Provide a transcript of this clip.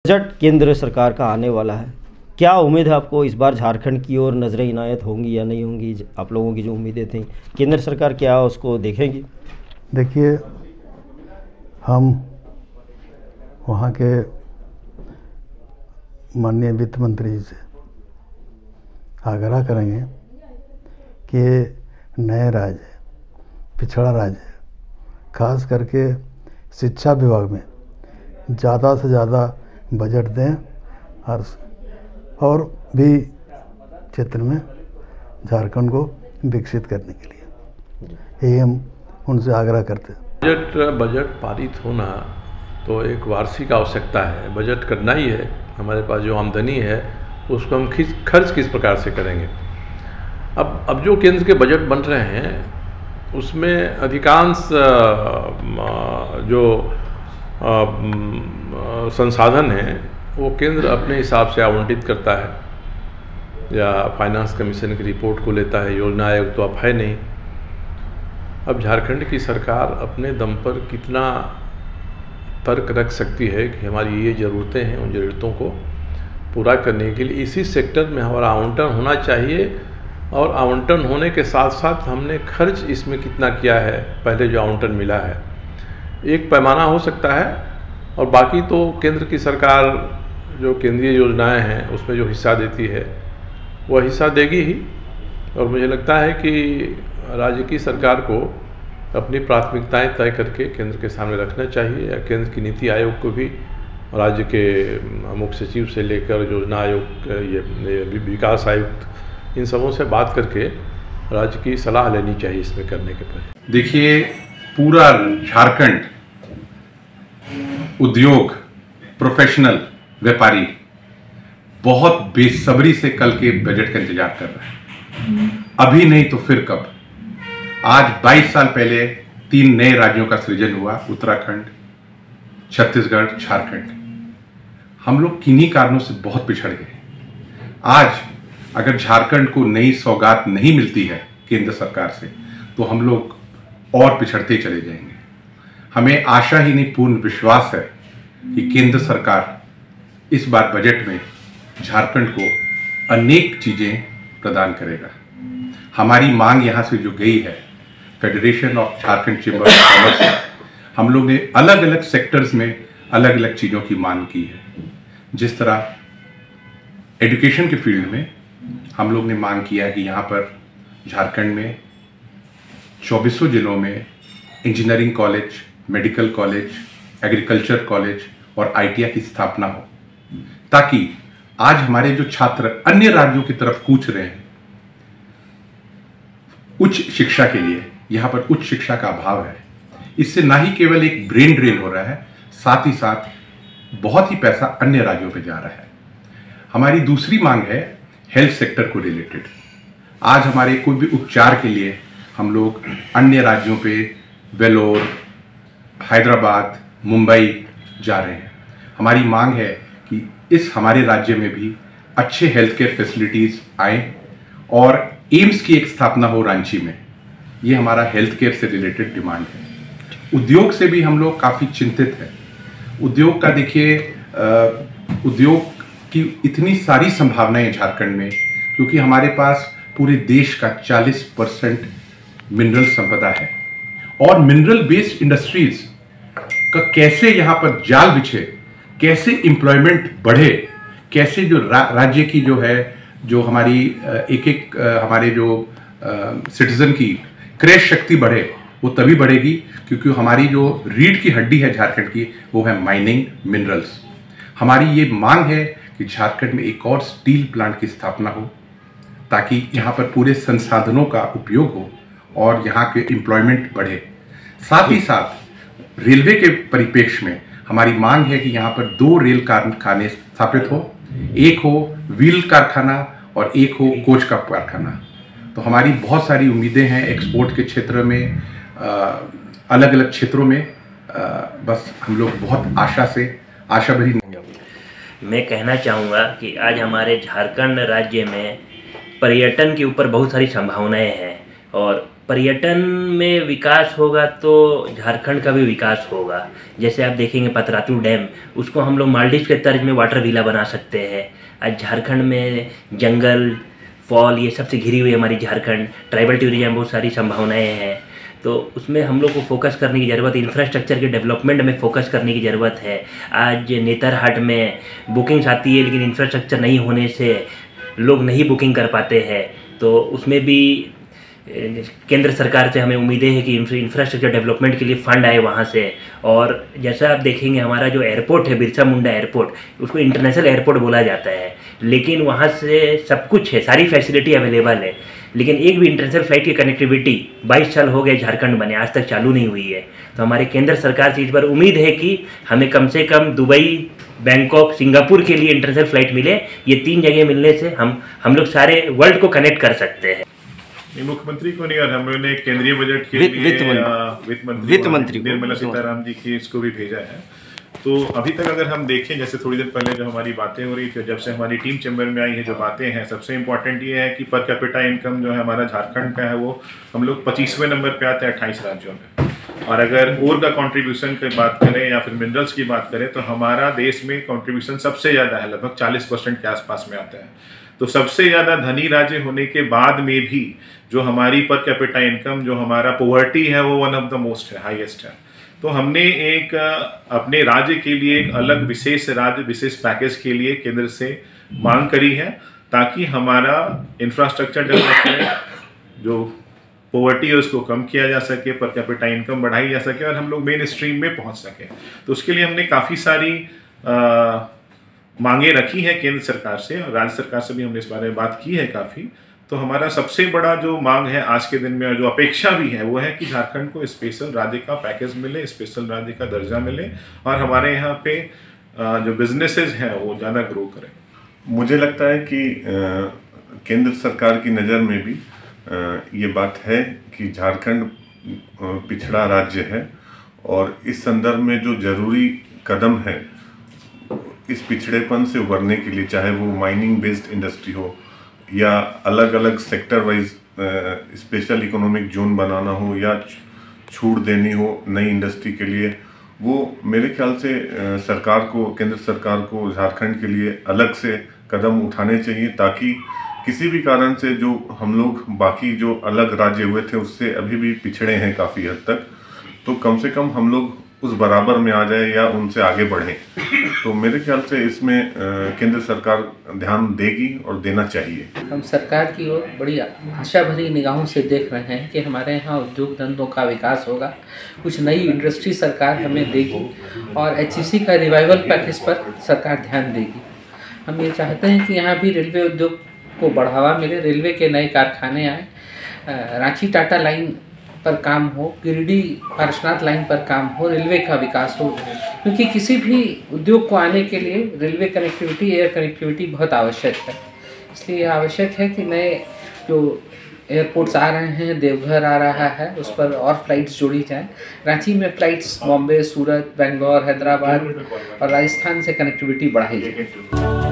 Budget केंद्र सरकार का आने वाला है, क्या उम्मीद है आपको इस बार झारखंड की ओर नजरें इनायत होंगी या नहीं होंगी? आप लोगों की जो उम्मीदें थी, केंद्र सरकार क्या उसको देखेगी? देखिए, हम वहाँ के माननीय वित्त मंत्री जी से आग्रह करेंगे कि नए राज्य, पिछड़ा राज्य, खास करके शिक्षा विभाग में ज़्यादा से ज़्यादा बजट दें और भी क्षेत्र में झारखंड को विकसित करने के लिए यही हम उनसे आग्रह करते हैं। बजट पारित होना तो एक वार्षिक आवश्यकता है। बजट करना ही है। हमारे पास जो आमदनी है उसको हम खर्च किस प्रकार से करेंगे। अब जो केंद्र के बजट बन रहे हैं उसमें अधिकांश जो संसाधन हैं वो केंद्र अपने हिसाब से आवंटित करता है या फाइनेंस कमीशन की रिपोर्ट को लेता है। योजना आयोग तो अब है नहीं। अब झारखंड की सरकार अपने दम पर कितना तर्क रख सकती है कि हमारी ये ज़रूरतें हैं, उन ज़रूरतों को पूरा करने के लिए इसी सेक्टर में हमारा आवंटन होना चाहिए। और आवंटन होने के साथ साथ हमने खर्च इसमें कितना किया है, पहले जो आवंटन मिला है, एक पैमाना हो सकता है। और बाकी तो केंद्र की सरकार जो केंद्रीय योजनाएं हैं उसमें जो हिस्सा देती है वह हिस्सा देगी ही। और मुझे लगता है कि राज्य की सरकार को अपनी प्राथमिकताएं तय करके केंद्र के सामने रखना चाहिए, या केंद्र की नीति आयोग को भी राज्य के मुख्य सचिव से लेकर योजना आयोग, ये विकास आयुक्त, इन सबों से बात करके राज्य की सलाह लेनी चाहिए इसमें करने के पहले। देखिए, पूरा झारखंड उद्योग, प्रोफेशनल, व्यापारी बहुत बेसब्री से कल के बजट का इंतजार कर रहा है। अभी नहीं तो फिर कब। आज 22 साल पहले 3 नए राज्यों का सृजन हुआ, उत्तराखंड, छत्तीसगढ़, झारखंड। हम लोग किन्हीं कारणों से बहुत पिछड़ गए। आज अगर झारखंड को नई सौगात नहीं मिलती है केंद्र सरकार से तो हम लोग और पिछड़ते चले जाएंगे। हमें आशा ही नहीं, पूर्ण विश्वास है कि केंद्र सरकार इस बार बजट में झारखंड को अनेक चीज़ें प्रदान करेगा। हमारी मांग यहाँ से जो गई है federation of Jharkhand chamber of commerce, हम लोग ने अलग अलग सेक्टर्स में अलग अलग चीज़ों की मांग की है। जिस तरह एजुकेशन के फील्ड में हम लोग ने मांग किया है कि यहाँ पर झारखंड में 24 जिलों में engineering college, medical college, agriculture college और ITI की स्थापना हो, ताकि आज हमारे जो छात्र अन्य राज्यों की तरफ कूच रहे हैं उच्च शिक्षा के लिए, यहाँ पर उच्च शिक्षा का अभाव है। इससे ना ही केवल एक ब्रेन ड्रेन हो रहा है, साथ ही साथ बहुत ही पैसा अन्य राज्यों पे जा रहा है। हमारी दूसरी मांग है हेल्थ सेक्टर को रिलेटेड। आज हमारे कोई भी उपचार के लिए हम लोग अन्य राज्यों पे वेलोर, हैदराबाद, मुंबई जा रहे हैं। हमारी मांग है कि इस हमारे राज्य में भी अच्छे हेल्थ केयर फैसिलिटीज़ आए और एम्स की एक स्थापना हो रांची में। ये हमारा हेल्थ केयर से रिलेटेड डिमांड है। उद्योग से भी हम लोग काफ़ी चिंतित हैं। उद्योग का देखिए, उद्योग की इतनी सारी संभावनाएं झारखंड में, क्योंकि हमारे पास पूरे देश का 40% मिनरल संपदा है। और मिनरल बेस्ड इंडस्ट्रीज का कैसे यहाँ पर जाल बिछे, कैसे एम्प्लॉयमेंट बढ़े, कैसे जो राज्य की जो है, जो हमारी एक हमारे जो सिटीजन की क्रय शक्ति बढ़े, वो तभी बढ़ेगी क्योंकि हमारी जो रीढ़ की हड्डी है झारखंड की, वो है माइनिंग, मिनरल्स। हमारी ये मांग है कि झारखंड में एक और स्टील प्लांट की स्थापना हो, ताकि यहाँ पर पूरे संसाधनों का उपयोग हो और यहाँ के एम्प्लॉयमेंट बढ़े। साथ ही साथ रेलवे के परिप्रेक्ष्य में हमारी मांग है कि यहाँ पर 2 रेल कारखाने स्थापित हो, एक हो व्हील कारखाना और एक हो कोच का कारखाना। तो हमारी बहुत सारी उम्मीदें हैं एक्सपोर्ट के क्षेत्र में, अलग अलग क्षेत्रों में। बस हम लोग बहुत आशा भरी। मैं कहना चाहूँगा कि आज हमारे झारखंड राज्य में पर्यटन के ऊपर बहुत सारी संभावनाएं हैं और पर्यटन में विकास होगा तो झारखंड का भी विकास होगा। जैसे आप देखेंगे पतरातू डैम, उसको हम लोग मालदीव के तर्ज में वाटर विला बना सकते हैं। आज झारखंड में जंगल, फॉल, ये सबसे घिरी हुई हमारी झारखंड, ट्राइबल टूरिज्म बहुत सारी संभावनाएं हैं, तो उसमें हम लोग को फोकस करने की ज़रूरत है। इंफ्रास्ट्रक्चर के डेवलपमेंट में फोकस करने की ज़रूरत है। आज नेतरहाट में बुकिंग्स आती है, लेकिन इंफ्रास्ट्रक्चर नहीं होने से लोग नहीं बुकिंग कर पाते हैं, तो उसमें भी केंद्र सरकार से हमें उम्मीदें हैं कि इंफ्रास्ट्रक्चर डेवलपमेंट के लिए फ़ंड आए वहाँ से। और जैसा आप देखेंगे हमारा जो एयरपोर्ट है, बिरसा मुंडा एयरपोर्ट, उसको इंटरनेशनल एयरपोर्ट बोला जाता है, लेकिन वहाँ से सब कुछ है, सारी फैसिलिटी अवेलेबल है, लेकिन एक भी इंटरनेशनल फ्लाइट की कनेक्टिविटी 22 साल हो गए झारखंड बने, आज तक चालू नहीं हुई है। तो हमारे केंद्र सरकार से इस बार उम्मीद है कि हमें कम से कम दुबई, बैंकॉक, सिंगापुर के लिए इंटरनेशनल फ्लाइट मिले। ये 3 जगह मिलने से हम लोग सारे वर्ल्ड को कनेक्ट कर सकते हैं। मुख्यमंत्री को नहीं, और हमने केंद्रीय बजट के वित्त लिए मंत्री निर्मला सीतारामन जी की इसको भी भेजा है। तो अभी तक अगर हम देखें, जैसे थोड़ी देर पहले जो हमारी बातें हो रही थी, जब से हमारी टीम चैम्बर में आई है, जो बातें हैं, सबसे इम्पोर्टेंट ये है कि पर कैपिटा इनकम जो है हमारा झारखंड का है, वो हम लोग 25वें नंबर पे आते हैं 28 राज्यों में। और अगर ओर का कंट्रीब्यूशन की बात करें या फिर मिनरल्स की बात करें, तो हमारा देश में कंट्रीब्यूशन सबसे ज़्यादा है, लगभग 40% के आसपास में आता है। तो सबसे ज़्यादा धनी राज्य होने के बाद में भी जो हमारी पर कैपिटा इनकम, जो हमारा पॉवर्टी है, वो वन ऑफ द मोस्ट है, हाईएस्ट है। तो हमने एक अपने राज्य के लिए एक अलग विशेष राज्य विशेष पैकेज के लिए केंद्र से मांग करी है, ताकि हमारा इंफ्रास्ट्रक्चर डेवलपमेंट, जो पॉवर्टी है उसको कम किया जा सके, पर कैपिटा इनकम बढ़ाई जा सके और हम लोग मेन स्ट्रीम में पहुंच सके। तो उसके लिए हमने काफ़ी सारी मांगे रखी हैं केंद्र सरकार से, और राज्य सरकार से भी हमने इस बारे में बात की है काफ़ी। तो हमारा सबसे बड़ा जो मांग है आज के दिन में, और जो अपेक्षा भी है, वो है कि झारखंड को स्पेशल राज्य का पैकेज मिले, स्पेशल राज्य का दर्जा मिले, और हमारे यहाँ पे जो बिजनेसेस हैं वो ज़्यादा ग्रो करें। मुझे लगता है कि केंद्र सरकार की नज़र में भी ये बात है कि झारखंड पिछड़ा राज्य है, और इस संदर्भ में जो ज़रूरी कदम है इस पिछड़ेपन से उबरने के लिए, चाहे वो माइनिंग बेस्ड इंडस्ट्री हो या अलग अलग sector wise special economic zone बनाना हो या छूट देनी हो नई इंडस्ट्री के लिए, वो मेरे ख्याल से सरकार को, केंद्र सरकार को झारखंड के लिए अलग से कदम उठाने चाहिए, ताकि किसी भी कारण से जो हम लोग बाकी जो अलग राज्य हुए थे उससे अभी भी पिछड़े हैं काफ़ी हद तक, तो कम से कम हम लोग उस बराबर में आ जाए या उनसे आगे बढ़ें। तो मेरे ख्याल से इसमें केंद्र सरकार ध्यान देगी और देना चाहिए। हम सरकार की ओर बड़ी आशा भरी निगाहों से देख रहे हैं कि हमारे यहाँ उद्योग धंधों का विकास होगा, कुछ नई इंडस्ट्री सरकार हमें देगी, और HEC का रिवाइवल पैकेज पर सरकार ध्यान देगी। हम ये चाहते हैं कि यहाँ भी रेलवे उद्योग को बढ़ावा मिले, रेलवे के नए कारखाने आए, रांची टाटा लाइन पर काम हो, गिरिडीह पारसनाथ लाइन पर काम हो, रेलवे का विकास हो, क्योंकि किसी भी उद्योग को आने के लिए रेलवे कनेक्टिविटी, एयर कनेक्टिविटी बहुत आवश्यक है। इसलिए आवश्यक है कि नए जो एयरपोर्ट्स आ रहे हैं, देवघर आ रहा है, उस पर और फ्लाइट्स जोड़ी जाएं। रांची में फ्लाइट्स बॉम्बे, सूरत, बेंगलोर, हैदराबाद और राजस्थान से कनेक्टिविटी बढ़ाई जाए।